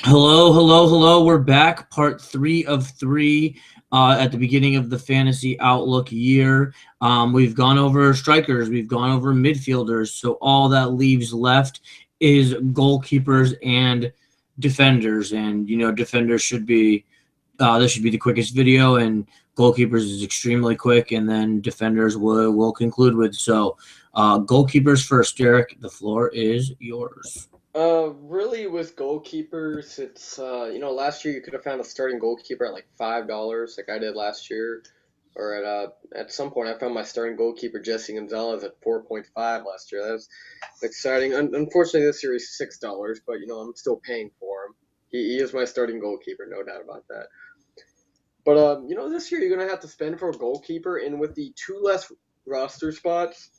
Hello, hello, hello. We're back, part 3 of 3 at the beginning of the fantasy outlook year. We've gone over strikers, we've gone over midfielders, so all that leaves left is goalkeepers and defenders. And defenders should be this should be the quickest video, and goalkeepers is extremely quick, and then defenders will conclude with. So, goalkeepers first, Derrick. The floor is yours. Really with goalkeepers, it's last year you could have found a starting goalkeeper at like $5, like I did last year, or at some point I found my starting goalkeeper Jesse Gonzalez at 4.5 last year. That was exciting. Unfortunately, this year he's $6, but I'm still paying for him. He is my starting goalkeeper, no doubt about that. But this year you're gonna have to spend for a goalkeeper, and with the two less roster spots,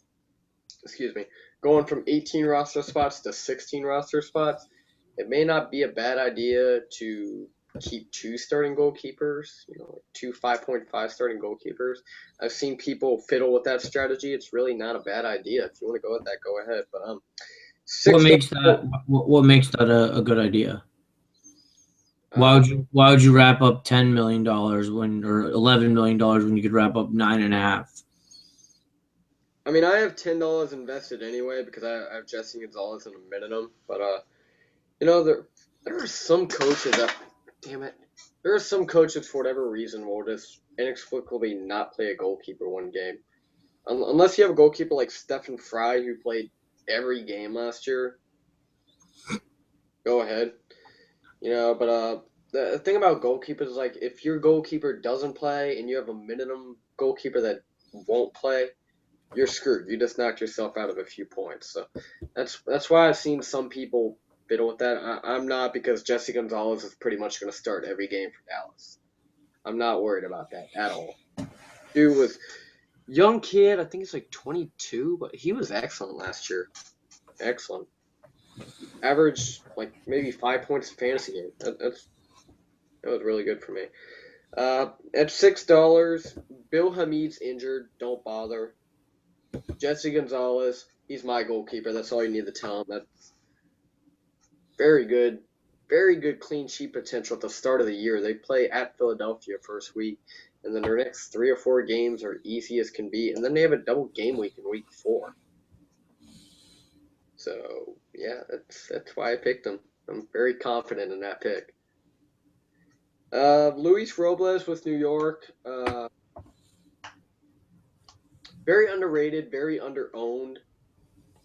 excuse me, going from 18 roster spots to 16 roster spots, it may not be a bad idea to keep two starting goalkeepers, like two 5.5 starting goalkeepers. I've seen people fiddle with that strategy. It's really not a bad idea. If you want to go with that, go ahead. But What six. makes that what makes that a good idea? Why Uh, would you wrap up $10 million or $11 million when you could wrap up 9.5? I mean, I have $10 invested anyway because I have Jesse Gonzalez in a minimum. But there are some coaches that, damn it, there are some coaches for whatever reason will just inexplicably not play a goalkeeper one game. Unless you have a goalkeeper like Stephen Fry who played every game last year, go ahead. But the thing about goalkeepers is like if your goalkeeper doesn't play and you have a minimum goalkeeper that won't play, you're screwed. You just knocked yourself out of a few points. So that's why I've seen some people fiddle with that. I'm not, because Jesse Gonzalez is pretty much going to start every game for Dallas. I'm not worried about that at all. Dude was young kid. I think he's like 22, but he was excellent last year. Excellent. Average like maybe 5 points in fantasy game. That was really good for me. At $6, Bill Hamid's injured. Don't bother. Jesse Gonzalez, he's my goalkeeper. That's all you need to tell him. That's very good. Very good clean sheet potential at the start of the year. They play at Philadelphia first week, and then their next 3 or 4 games are easy as can be. And then they have a double game week in week 4. So, yeah, that's why I picked him. I'm very confident in that pick. Luis Robles with New York. Very underrated, very underowned.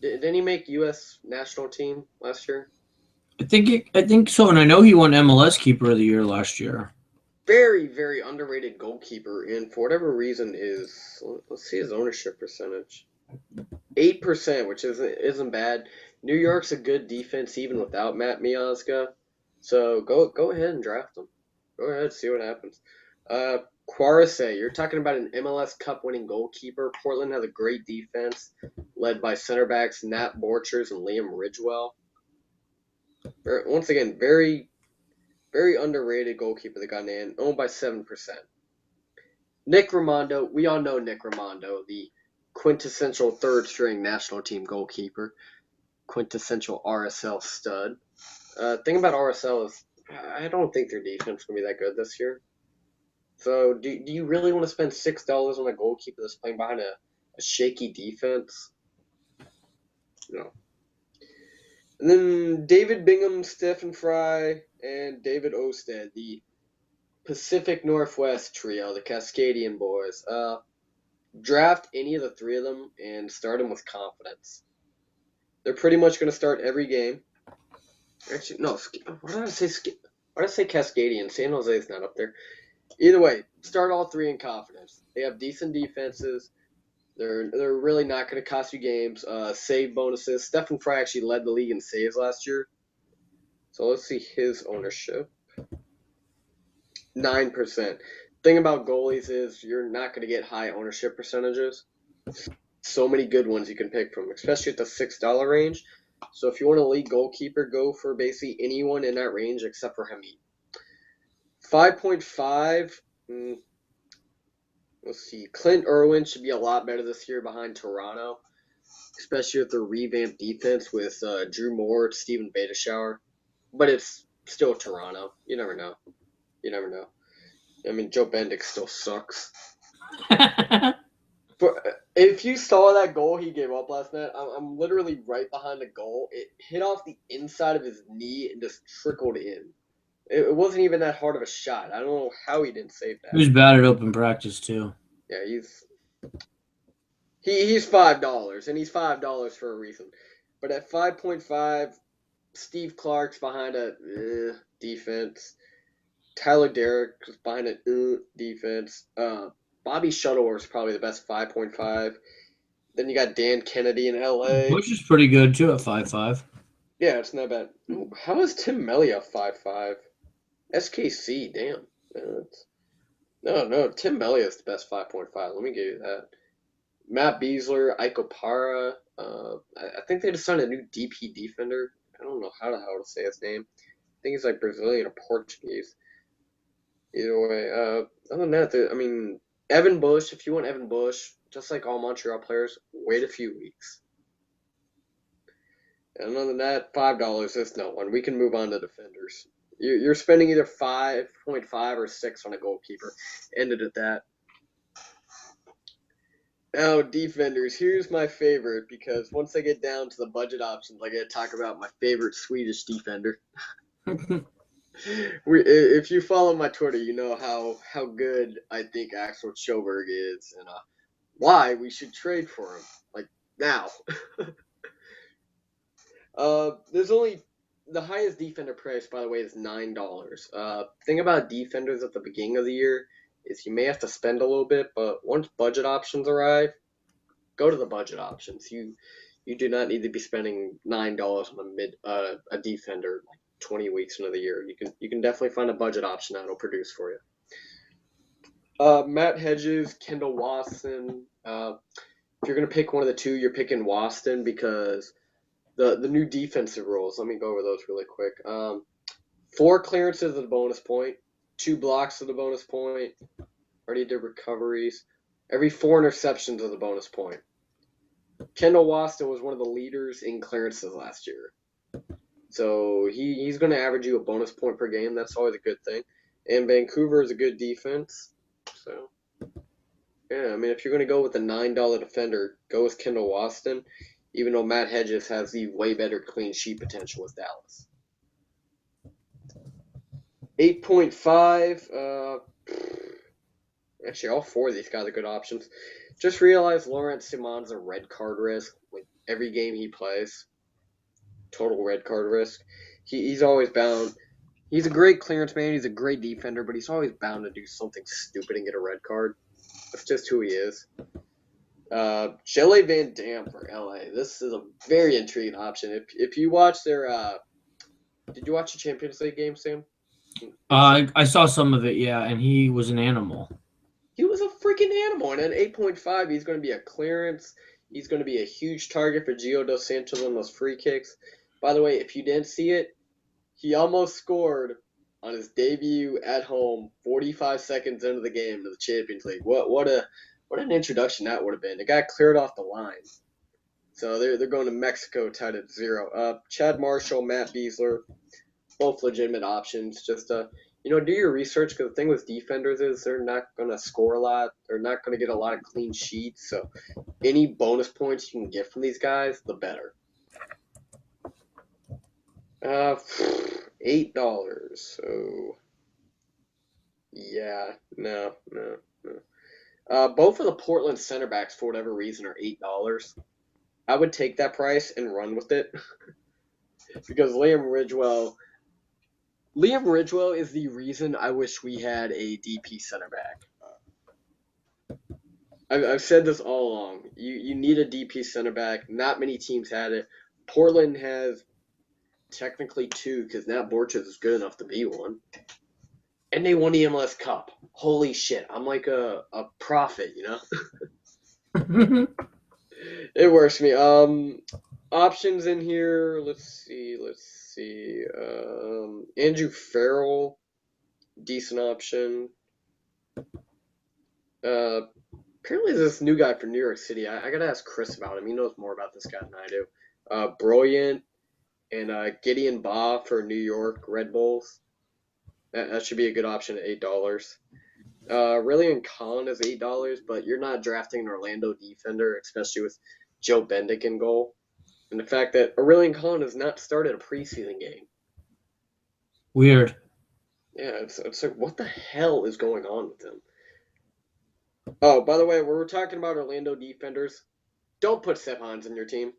Didn't he make U.S. national team last year? I think so, and I know he won MLS Keeper of the Year last year. Very, very underrated goalkeeper, and for whatever reason is, let's see his ownership percentage. 8%, which isn't bad. New York's a good defense even without Matt Miazga. So go ahead and draft him. Go ahead, see what happens. Quaresay, you're talking about an MLS Cup winning goalkeeper. Portland has a great defense, led by center backs Nat Borchers and Liam Ridgewell. Once again, very, very underrated goalkeeper that got in, owned by 7%. Nick Raimondo, we all know Nick Raimondo, the quintessential third string national team goalkeeper, quintessential RSL stud. Thing about RSL is I don't think their defense is going to be that good this year. So do you really want to spend $6 on a goalkeeper that's playing behind a shaky defense? No. And then David Bingham, Stephen Fry, and David Osted, the Pacific Northwest trio, the Cascadian boys. Draft any of the three of them and start them with confidence. They're pretty much going to start every game. Actually, no. Why did I say? Why did I say Cascadian? San Jose is not up there. Either way, start all three in confidence. They have decent defenses. They're really not going to cost you games. Save bonuses. Stephen Fry actually led the league in saves last year. So let's see his ownership. 9%. Thing about goalies is you're not going to get high ownership percentages. So many good ones you can pick from, especially at the $6 range. So if you want a league goalkeeper, go for basically anyone in that range except for Hamid. 5.5. Let's see. Clint Irwin should be a lot better this year behind Toronto, especially with their revamped defense with Drew Moore, Steven Beitashour. But it's still Toronto. You never know. You never know. I mean, Joe Bendick still sucks. But if you saw that goal he gave up last night, I'm literally right behind the goal. It hit off the inside of his knee and just trickled in. It wasn't even that hard of a shot. I don't know how he didn't save He was that. bad at open practice too. Yeah, he's $5, and he's $5 for a reason. But at 5.5, Steve Clark's behind a defense. Tyler Derrick was behind a defense. Bobby Shuttleworth's probably the best 5.5. Then you got Dan Kennedy in LA. Bush is pretty good too at 5'5". Yeah, it's not bad. How is Tim Melia 5.5? SKC, damn. No, Tim Melia is the best 5.5. Let me give you that. Matt Beasler, Ike Opara. I think they just signed a new DP defender. I don't know how the hell to say his name. I think he's like Brazilian or Portuguese. Either way, other than that, I mean, Evan Bush. If you want Evan Bush, just like all Montreal players, wait a few weeks. And other than that, $5 is no one. We can move on to defenders. You're spending either 5.5 or 6 on a goalkeeper. Ended at that. Now, defenders. Here's my favorite because once I get down to the budget options, I gotta talk about my favorite Swedish defender. If you follow my Twitter, you know how good I think Axel Sjoberg is and why we should trade for him. Like now. There's only the highest defender price, by the way, is $9. Thing about defenders at the beginning of the year is you may have to spend a little bit, but once budget options arrive, go to the budget options. You do not need to be spending $9 on a defender like 20 weeks into the year. You can definitely find a budget option that'll produce for you. Matt Hedges, Kendall Waston. If you're gonna pick one of the two, you're picking Waston because the new defensive rules. Let me go over those really quick. 4 clearances at the bonus point, 2 blocks at the bonus point. Already did recoveries. Every 4 interceptions at the bonus point. Kendall Waston was one of the leaders in clearances last year. So he's going to average you a bonus point per game. That's always a good thing. And Vancouver is a good defense. So, yeah, I mean, if you're going to go with a $9 defender, go with Kendall Waston, even though Matt Hedges has the way better clean sheet potential with Dallas. 8.5. Actually, all 4 of these guys are good options. Just realize Laurent Simon's a red card risk with every game he plays. Total red card risk. He's always bound. He's a great clearance man. He's a great defender, but he's always bound to do something stupid and get a red card. That's just who he is. Shelley Van Dam for LA. This is a very intriguing option. If you watch their, did you watch the Champions League game, Sam? I saw some of it, yeah, and he was an animal. He was a freaking animal, and at 8.5, he's going to be a clearance. He's going to be a huge target for Gio Dos Santos on those free kicks. By the way, if you didn't see it, he almost scored on his debut at home 45 seconds into the game to the Champions League. What an introduction that would have been. The guy cleared off the line. So they're going to Mexico tied at 0. Chad Marshall, Matt Beasler, both legitimate options. Just do your research because the thing with defenders is they're not going to score a lot. They're not going to get a lot of clean sheets. So any bonus points you can get from these guys, the better. $8. So yeah, no. Both of the Portland center backs, for whatever reason, are $8. I would take that price and run with it because Liam Ridgewell is the reason I wish we had a DP center back. I've said this all along. You need a DP center back. Not many teams had it. Portland has technically 2 because Nat Borchers is good enough to be one. And they won the MLS Cup. Holy shit. I'm like a prophet, you know? It works for me. Options in here. Let's see. Andrew Farrell, decent option. Apparently there's this new guy from New York City. I gotta ask Chris about him. He knows more about this guy than I do. Brilliant and Gideon Baugh for New York Red Bulls. That should be a good option at $8. Aurelian Collin is $8, but you're not drafting an Orlando defender, especially with Joe Bendick in goal. And the fact that Aurelian Collin has not started a preseason game. Weird. Yeah, it's like, what the hell is going on with him? Oh, by the way, when we're talking about Orlando defenders, don't put Seb Hines in your team.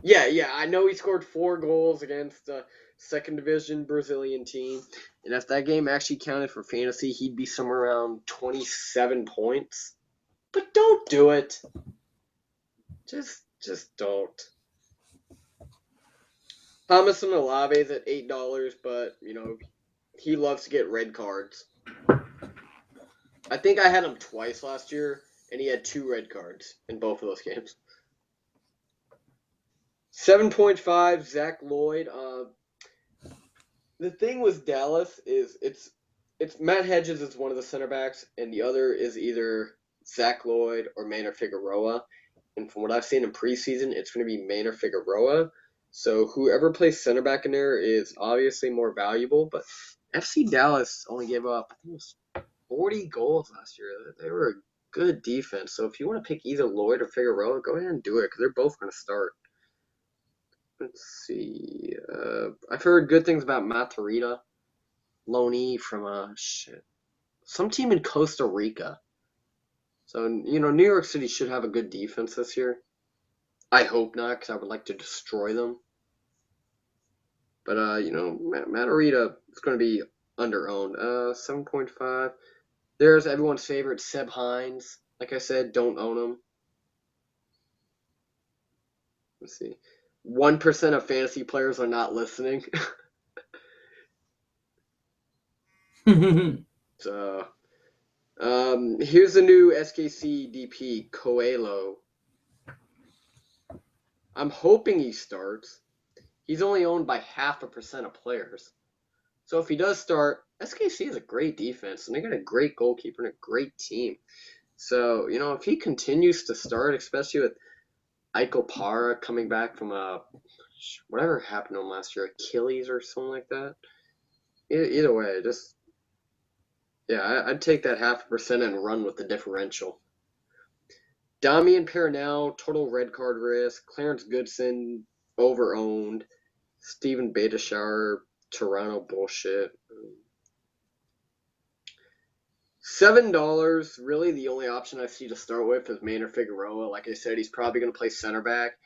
Yeah, I know he scored 4 goals against a second division Brazilian team, and if that game actually counted for fantasy, he'd be somewhere around 27 points. But don't do it. Just don't. Thomas and Olave's at $8, but he loves to get red cards. I think I had him twice last year, and he had 2 red cards in both of those games. 7.5, Zach Lloyd. The thing with Dallas is it's Matt Hedges is one of the center backs, and the other is either Zach Lloyd or Maynard Figueroa. And from what I've seen in preseason, it's going to be Maynard Figueroa. So whoever plays center back in there is obviously more valuable. But FC Dallas only gave up, I think it was 40 goals last year. They were a good defense. So if you want to pick either Lloyd or Figueroa, go ahead and do it because they're both going to start. Let's see. I've heard good things about Matarrita, loanee from some team in Costa Rica. So New York City should have a good defense this year. I hope not, because I would like to destroy them. But Matarrita is going to be under-owned. 7.5. There's everyone's favorite Seb Hines. Like I said, don't own him. Let's see. 1% of fantasy players are not listening. So, here's the new SKC DP, Coelho. I'm hoping he starts. He's only owned by 0.5% of players. So if he does start, SKC is a great defense, and they got a great goalkeeper and a great team. So, if he continues to start, especially with Eichel Para coming back from whatever happened to him last year, Achilles or something like that. Either way, I'd take that 0.5% and run with the differential. Damian Peronel, total red card risk. Clarence Goodson, over-owned. Steven Beitashour, Toronto bullshit. $7, really the only option I see to start with is Maynard Figueroa. Like I said, he's probably going to play center back.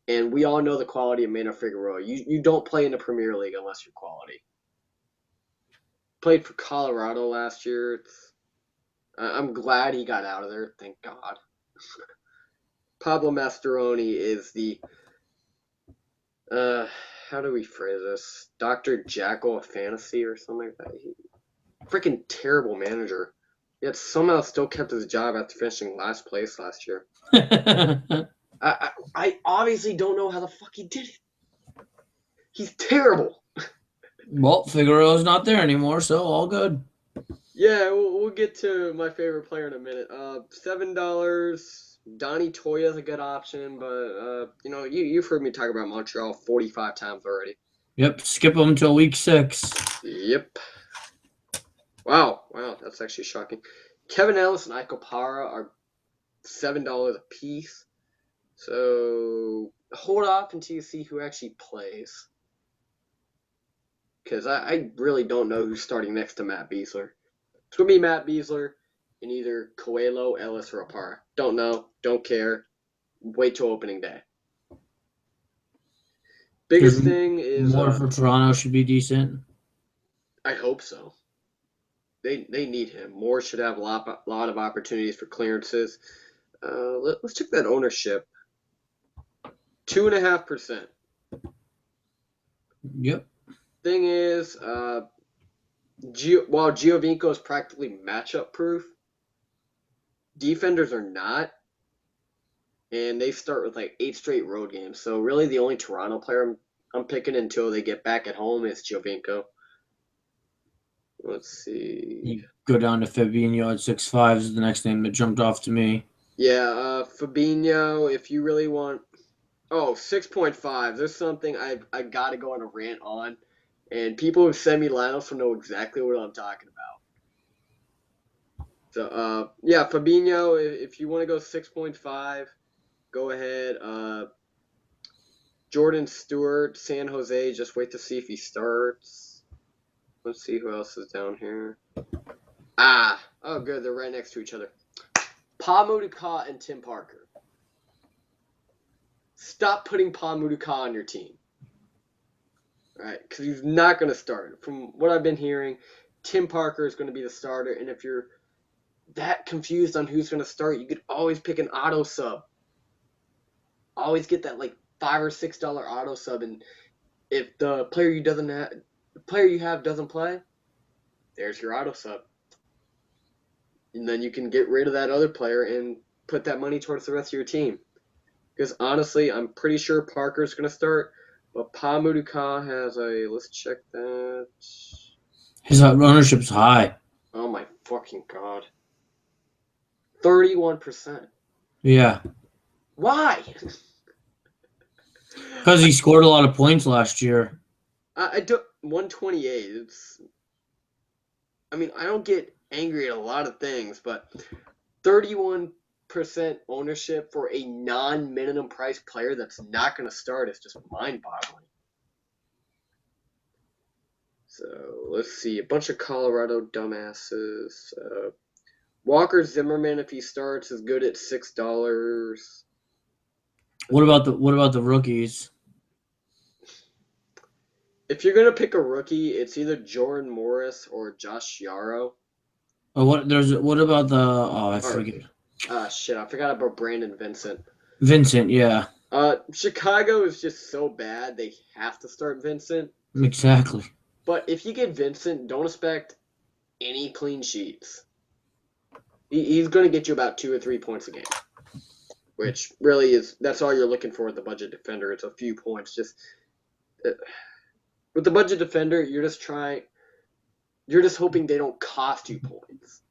And we all know the quality of Maynard Figueroa. You don't play in the Premier League unless you're quality. Played for Colorado last year. I'm glad he got out of there. Thank God. Pablo Mastroeni is the how do we phrase this? Dr. Jackal of fantasy or something like that. Freaking terrible manager. Yet somehow still kept his job after finishing last place last year. I obviously don't know how the fuck he did it. He's terrible. Well, Figueroa's not there anymore, so all good. Yeah, we'll get to my favorite player in a minute. $7. Donnie Toya is a good option, but you've heard me talk about Montreal 45 times already. Yep, skip them until week 6. Yep. Wow, that's actually shocking. Kevin Ellis and Eichel Para are $7 a piece. So hold off until you see who actually plays. Because I really don't know who's starting next to Matt Beasler. It's going to be Matt Beasler in either Coelho, Ellis, or Apara. Don't know. Don't care. Wait till opening day. Biggest thing is... More for Toronto should be decent. I hope so. They need him. Moore should have a lot of opportunities for clearances. Let's check that ownership. 2.5%. Yep. Thing is, while Giovinco is practically matchup proof, defenders are not. And they start with like 8 straight road games. So really the only Toronto player I'm picking until they get back at home is Giovinco. Let's see. You go down to Fabinho at 6.5 is the next name that jumped off to me. Yeah, Fabinho, if you really want Oh, 6.5. There's something I got to go on a rant on. And people who send me lineups will know exactly what I'm talking about. So, yeah, Fabinho, if you want to go 6.5, go ahead. Jordan Stewart, San Jose, just wait to see if he starts. Let's see who else is down here. Oh, good. They're right next to each other. Pa Muduka and Tim Parker. Stop putting Pa Muduka on your team. All right, because he's not going to start. From what I've been hearing, Tim Parker is going to be the starter, and if you're that confused on who's going to start, you could always pick an auto sub. Always get that like $5 or $6 auto sub, and if the player you have doesn't play, there's your auto sub, and then you can get rid of that other player and put that money towards the rest of your team. Because honestly, I'm pretty sure Parker's going to start, but Pa Muduka has a. Let's check that. His ownership's high. Oh my fucking god. 31%. Yeah, Why? because he scored a lot of points last year. I don't 128. I don't get angry at a lot of things, but 31% ownership for a non-minimum price player that's not going to start is just mind-boggling. So let's see, a bunch of Colorado dumbasses. Walker Zimmerman, if he starts, is good at $6. What about the rookies? If you're gonna pick a rookie, it's either Jordan Morris or Josh Yarrow. Oh, what about the? Oh, I forget. Shit, I forgot about Brandon Vincent. Vincent, yeah, Chicago is just so bad they have to start Vincent. exactly. But if you get Vincent, don't expect any clean sheets. He's going to get you about 2 or 3 points a game, which really that's all you're looking for with the budget defender. It's a few points. Just with the budget defender, you're just hoping they don't cost you points.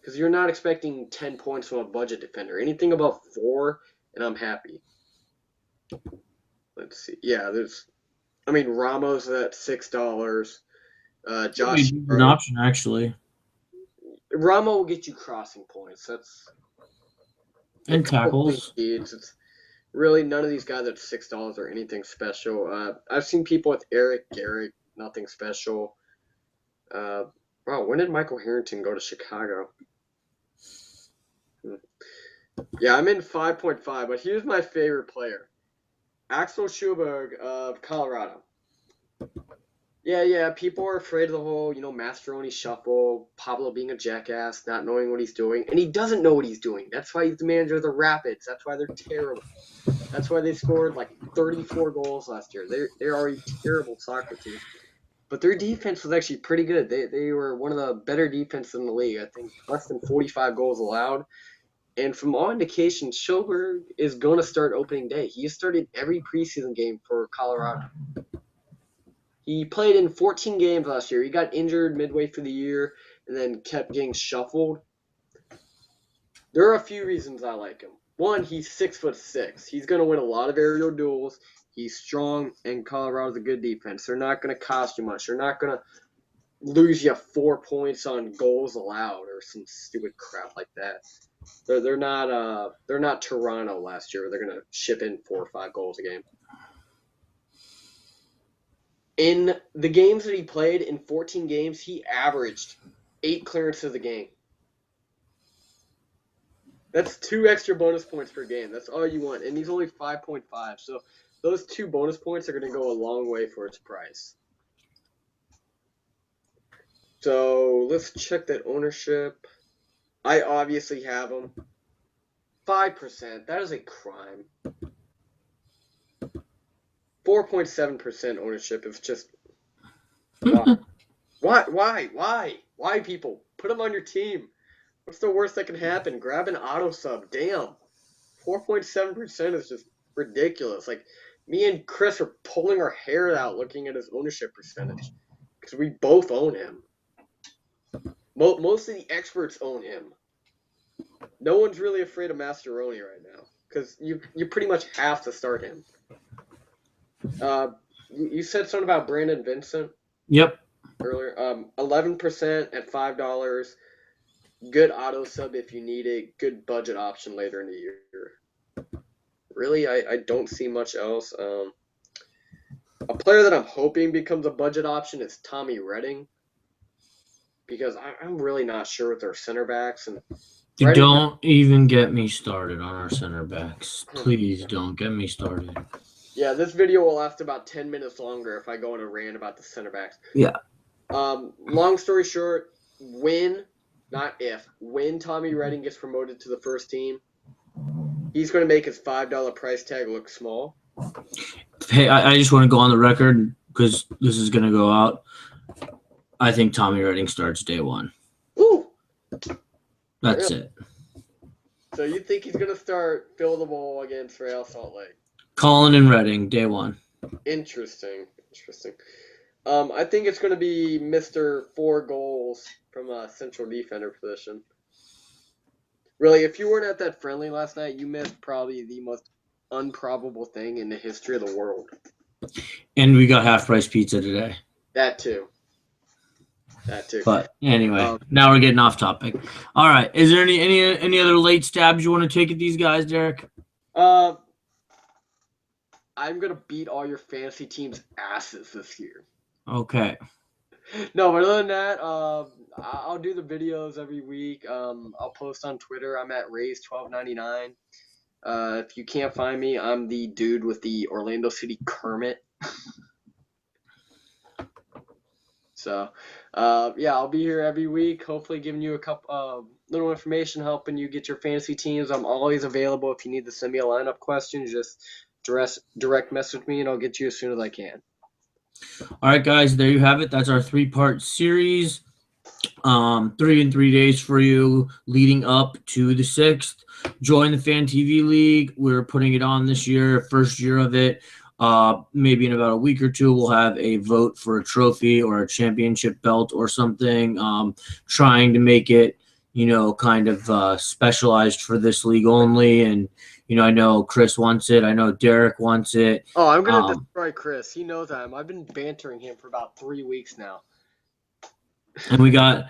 Because you're not expecting 10 points from a budget defender. Anything above 4, and I'm happy. Let's see. Yeah, Ramos at $6. Josh. An option actually, Ramo will get you crossing points. That's and tackles. It's really none of these guys at $6 are anything special. I've seen people with Eric Garrett, nothing special. Wow, when did Michael Harrington go to Chicago? Yeah, I'm in 5.5, but here's my favorite player. Axel Schuberg of Colorado. Yeah, people are afraid of the whole, Mascheroni shuffle, Pablo being a jackass, not knowing what he's doing, and he doesn't know what he's doing. That's why he's the manager of the Rapids. That's why they're terrible. That's why they scored like 34 goals last year. They are a terrible soccer team, but their defense was actually pretty good. They were one of the better defenses in the league. I think less than 45 goals allowed. And from all indications, Schuberg is going to start opening day. He started every preseason game for Colorado. He played in 14 games last year. He got injured midway through the year and then kept getting shuffled. There are a few reasons I like him. One, he's 6'6". He's going to win a lot of aerial duels. He's strong, and Colorado's a good defense. They're not going to cost you much. They're not going to lose you 4 points on goals allowed or some stupid crap like that. They're not Toronto last year. They're going to ship in 4 or 5 goals a game. In the games that he played, in 14 games, he averaged 8 clearances a game. That's 2 extra bonus points per game. That's all you want. And he's only 5.5. So those 2 bonus points are going to go a long way for its price. So let's check that ownership. I obviously have him. 5%. That is a crime. 4.7% ownership is just... Why, people? Put him on your team. What's the worst that can happen? Grab an auto sub. Damn. 4.7% is just ridiculous. Like, me and Chris are pulling our hair out looking at his ownership percentage. Because we both own him. Most of the experts own him. No one's really afraid of Mascheroni right now. because you pretty much have to start him. You said something about Brandon Vincent. Yep. Earlier. 11% at $5. Good auto sub if you need it. Good budget option later in the year. Really, I don't see much else. A player that I'm hoping becomes a budget option is Tommy Redding, because I'm really not sure with their center backs. And Redding, Don't even get me started on our center backs. Please don't get me started. Yeah, this video will last about 10 minutes longer if I go on a rant about the center backs. Yeah. Long story short, when Tommy Redding gets promoted to the first team, he's going to make his $5 price tag look small. Hey, I just want to go on the record because this is going to go out. I think Tommy Redding starts day one. Ooh. That's it. So you think he's going to start fill the bowl against Real Salt Lake? Colin and Redding, day one. Interesting. I think it's going to be Mr. 4 goals from a central defender position. Really, if you weren't at that friendly last night, you missed probably the most improbable thing in the history of the world. And we got half-price pizza today. That too. But anyway, now we're getting off topic. All right. Is there any other late stabs you want to take at these guys, Derrick? I'm going to beat all your fantasy teams' asses this year. Okay. No, but other than that, I'll do the videos every week. I'll post on Twitter. I'm at Rays1299. If you can't find me, I'm the dude with the Orlando City Kermit. So, yeah, I'll be here every week, hopefully giving you a couple little information, helping you get your fantasy teams. I'm always available if you need to send me a lineup question. Just direct message me, and I'll get you as soon as I can. All right, guys, there you have it. That's our 3-part series. 3 in 3 days for you leading up to the 6th. Join the Fan TV League. We're putting it on this year, first year of it. Maybe in about a week or two, we'll have a vote for a trophy or a championship belt or something. Trying to make it, kind of specialized for this league only. And, I know Chris wants it. I know Derrick wants it. Oh, I'm going to destroy Chris. He knows I am. I've been bantering him for about 3 weeks now. And we got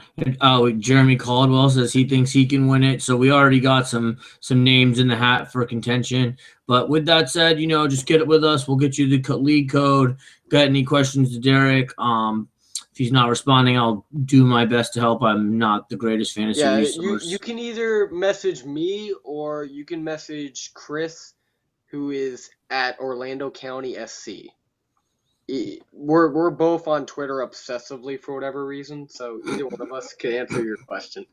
Jeremy Caldwell says he thinks he can win it. So we already got some names in the hat for contention. But with that said, just get it with us. We'll get you the league code. Got any questions to Derrick? If he's not responding, I'll do my best to help. I'm not the greatest fantasy resource. You can either message me or you can message Chris, who is at Orlando County SC. We're both on Twitter obsessively for whatever reason, so either one of us can answer your question.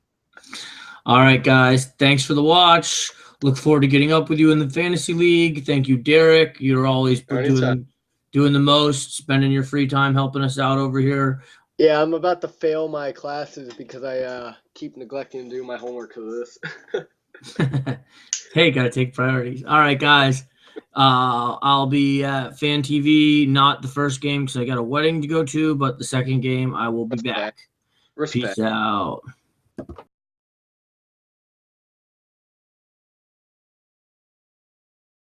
All right, guys. Thanks for the watch. Look forward to getting up with you in the fantasy league. Thank you, Derrick. You're always doing the most, spending your free time helping us out over here. Yeah, I'm about to fail my classes because I keep neglecting to do my homework for this. Hey, gotta take priorities. All right, guys. I'll be at Fan TV, not the first game because I got a wedding to go to, but the second game I will be back. Respect. Peace out.